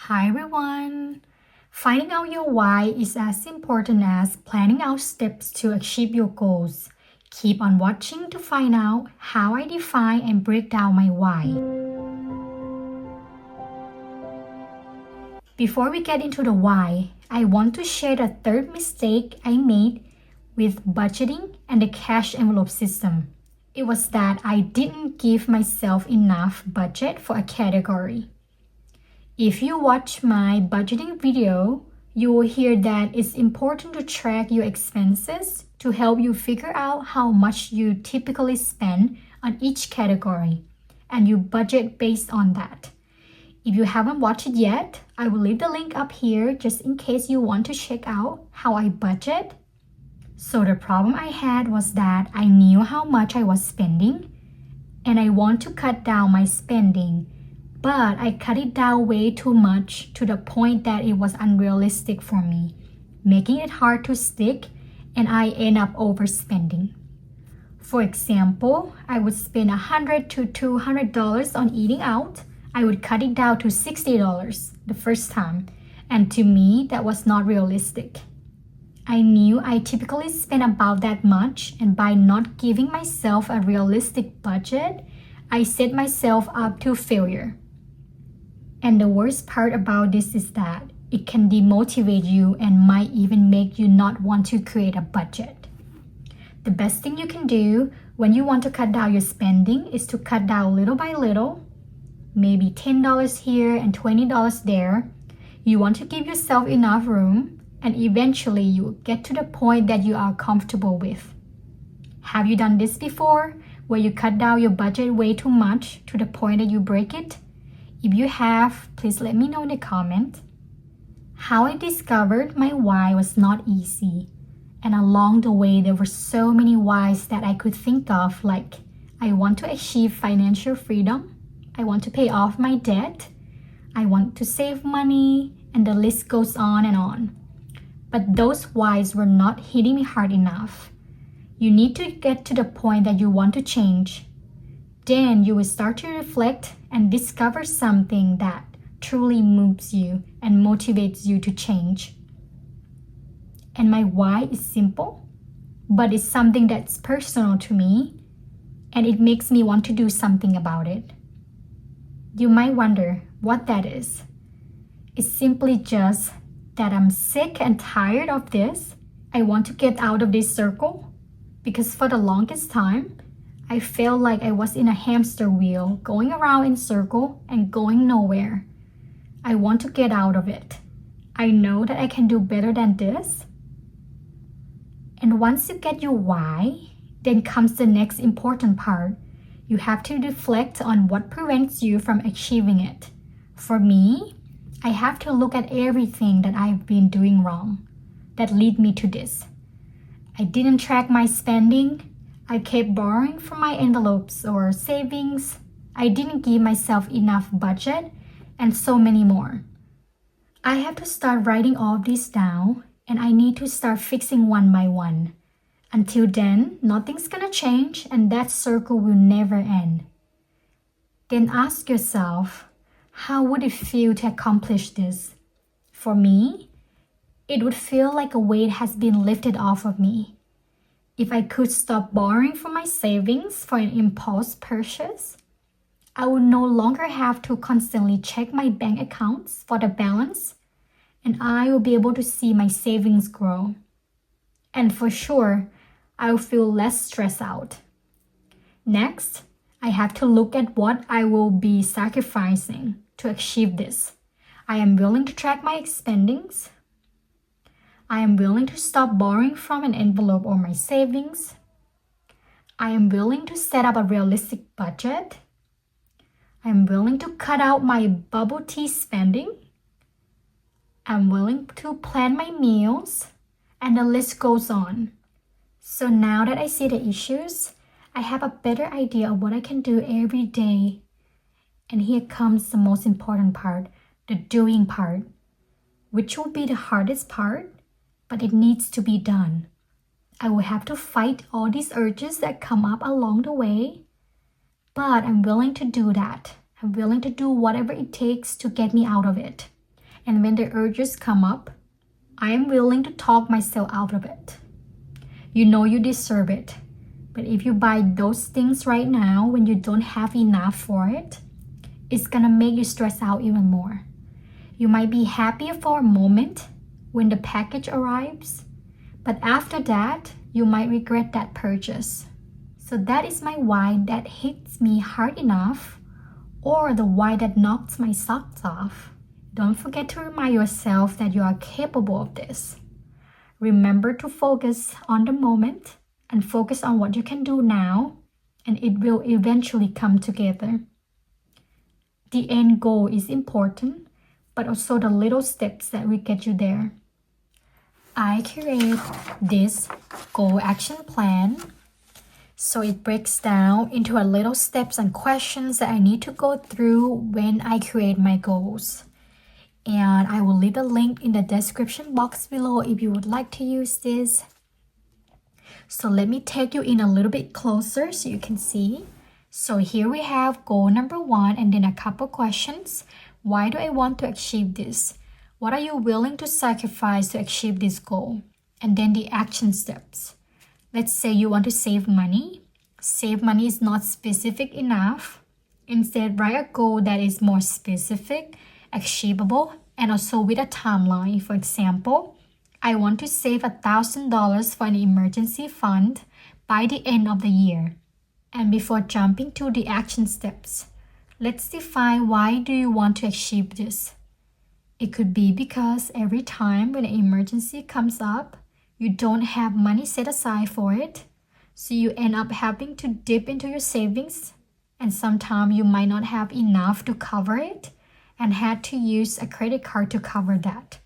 Hi everyone! Finding out your why is as important as planning out steps to achieve your goals. Keep on watching to find out how I define and break down my why. Before we get into the why, I want to share the third mistake I made with budgeting and the cash envelope system. It was that I didn't give myself enough budget for a category. If you watch my budgeting video, you will hear that it's important to track your expenses to help you figure out how much you typically spend on each category, and you budget based on that. If you haven't watched it yet, I will leave the link up here just in case you want to check out how I budget. So the problem I had was that I knew how much I was spending, and I want to cut down my spending. But I cut it down way too much to the point that it was unrealistic for me, making it hard to stick, and I end up overspending. For example, I would spend $100 to $200 on eating out. I would cut it down to $60 the first time, and to me, that was not realistic. I knew I typically spend about that much, and by not giving myself a realistic budget, I set myself up to failure. And the worst part about this is that it can demotivate you and might even make you not want to create a budget. The best thing you can do when you want to cut down your spending is to cut down little by little, maybe $10 here and $20 there. You want to give yourself enough room, and eventually you will get to the point that you are comfortable with. Have you done this before, where you cut down your budget way too much to the point that you break it? If you have, please let me know in the comment. How I discovered my why was not easy. And along the way, there were so many whys that I could think of, like I want to achieve financial freedom, I want to pay off my debt, I want to save money, and the list goes on and on. But those whys were not hitting me hard enough. You need to get to the point that you want to change. Then you will start to reflect and discover something that truly moves you and motivates you to change. And my why is simple, but it's something that's personal to me, and it makes me want to do something about it. You might wonder what that is. It's simply just that I'm sick and tired of this. I want to get out of this circle, because for the longest time, I felt like I was in a hamster wheel, going around in circle and going nowhere. I want to get out of it. I know that I can do better than this. And once you get your why, then comes the next important part. You have to reflect on what prevents you from achieving it. For me, I have to look at everything that I've been doing wrong that lead me to this. I didn't track my spending. I kept borrowing from my envelopes or savings. I didn't give myself enough budget, and so many more. I have to start writing all of this down, and I need to start fixing one by one. Until then, nothing's gonna change, and that circle will never end. Then ask yourself, how would it feel to accomplish this? For me, it would feel like a weight has been lifted off of me. If I could stop borrowing from my savings for an impulse purchase, I would no longer have to constantly check my bank accounts for the balance, and I will be able to see my savings grow. And for sure, I will feel less stressed out. Next, I have to look at what I will be sacrificing to achieve this. I am willing to track my spendings. I am willing to stop borrowing from an envelope or my savings. I am willing to set up a realistic budget. I am willing to cut out my bubble tea spending. I'm willing to plan my meals, and the list goes on. So now that I see the issues, I have a better idea of what I can do every day. And here comes the most important part, the doing part, which will be the hardest part. But it needs to be done. I will have to fight all these urges that come up along the way, but I'm willing to do that. I'm willing to do whatever it takes to get me out of it. And when the urges come up, I am willing to talk myself out of it. You know you deserve it. But if you buy those things right now when you don't have enough for it, it's gonna make you stress out even more. You might be happy for a moment when the package arrives, but after that, you might regret that purchase. So that is my why that hits me hard enough, or the why that knocks my socks off. Don't forget to remind yourself that you are capable of this. Remember to focus on the moment and focus on what you can do now, and it will eventually come together. The end goal is important, but also the little steps that will get you there. I create this goal action plan. So it breaks down into a little steps and questions that I need to go through when I create my goals. And I will leave a link in the description box below if you would like to use this. So let me take you in a little bit closer so you can see. So here we have goal number 1 and then a couple questions. Why do I want to achieve this? What are you willing to sacrifice to achieve this goal? And then the action steps. Let's say you want to save money. Save money is not specific enough. Instead, write a goal that is more specific, achievable, and also with a timeline. For example, I want to save $1,000 for an emergency fund by the end of the year. And before jumping to the action steps, let's define why do you want to achieve this. It could be because every time when an emergency comes up, you don't have money set aside for it, so you end up having to dip into your savings, and sometimes you might not have enough to cover it and had to use a credit card to cover that.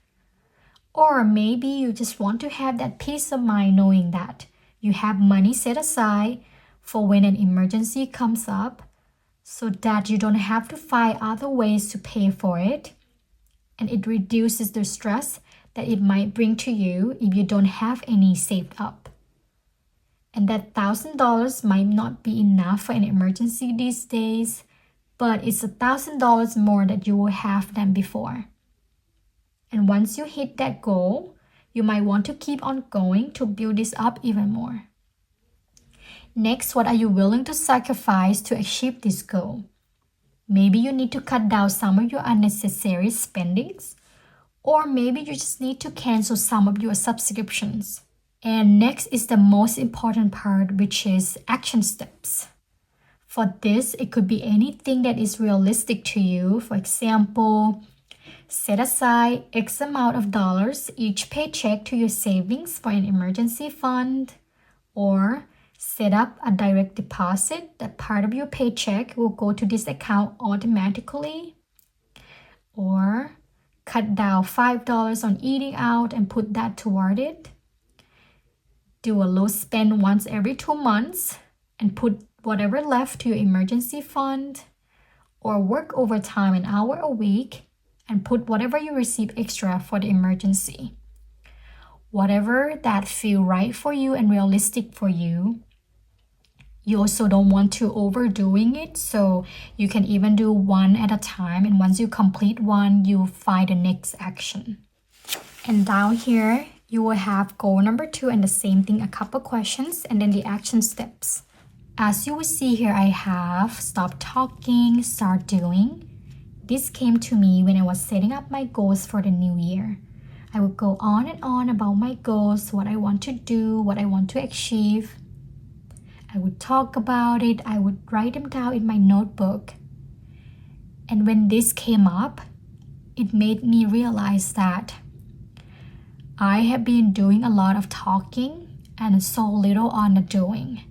Or maybe you just want to have that peace of mind knowing that you have money set aside for when an emergency comes up, so that you don't have to find other ways to pay for it, and it reduces the stress that it might bring to you if you don't have any saved up. And that $1,000 might not be enough for an emergency these days, but it's $1,000 more that you will have than before. And once you hit that goal, you might want to keep on going to build this up even more. Next, what are you willing to sacrifice to achieve this goal? Maybe you need to cut down some of your unnecessary spendings, or maybe you just need to cancel some of your subscriptions. And next is the most important part, which is action steps. For this, it could be anything that is realistic to you. For example, set aside X amount of dollars each paycheck to your savings for an emergency fund, or set up a direct deposit that part of your paycheck will go to this account automatically, or cut down $5 on eating out and put that toward it. Do a low spend once every 2 months and put whatever left to your emergency fund, or work overtime an hour a week and put whatever you receive extra for the emergency. Whatever that feel right for you and realistic for you. You also don't want to overdoing it, so you can even do one at a time, and once you complete one, you find the next action. And down here, you will have goal number 2 and the same thing, a couple questions, and then the action steps. As you will see here, I have stop talking, start doing. This came to me when I was setting up my goals for the new year. I would go on and on about my goals, what I want to do, what I want to achieve. I would talk about it, I would write them down in my notebook. And when this came up, it made me realize that I have been doing a lot of talking and so little on the doing.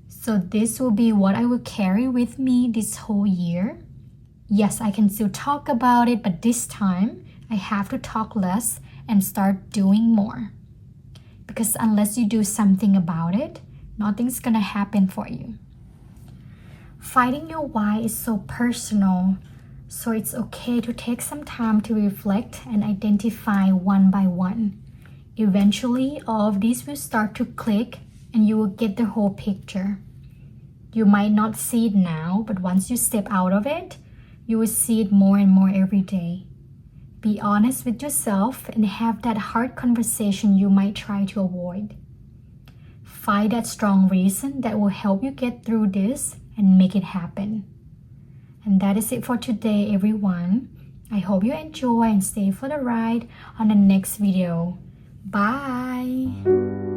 So this will be what I will carry with me this whole year. Yes, I can still talk about it, but this time I have to talk less and start doing more. Because unless you do something about it, nothing's gonna happen for you. Finding your why is so personal, so it's okay to take some time to reflect and identify one by one. Eventually, all of these will start to click and you will get the whole picture. You might not see it now, but once you step out of it, you will see it more and more every day. Be honest with yourself and have that hard conversation you might try to avoid. Find that strong reason that will help you get through this and make it happen. And that is it for today, everyone. I hope you enjoy and stay for the ride on the next video. Bye!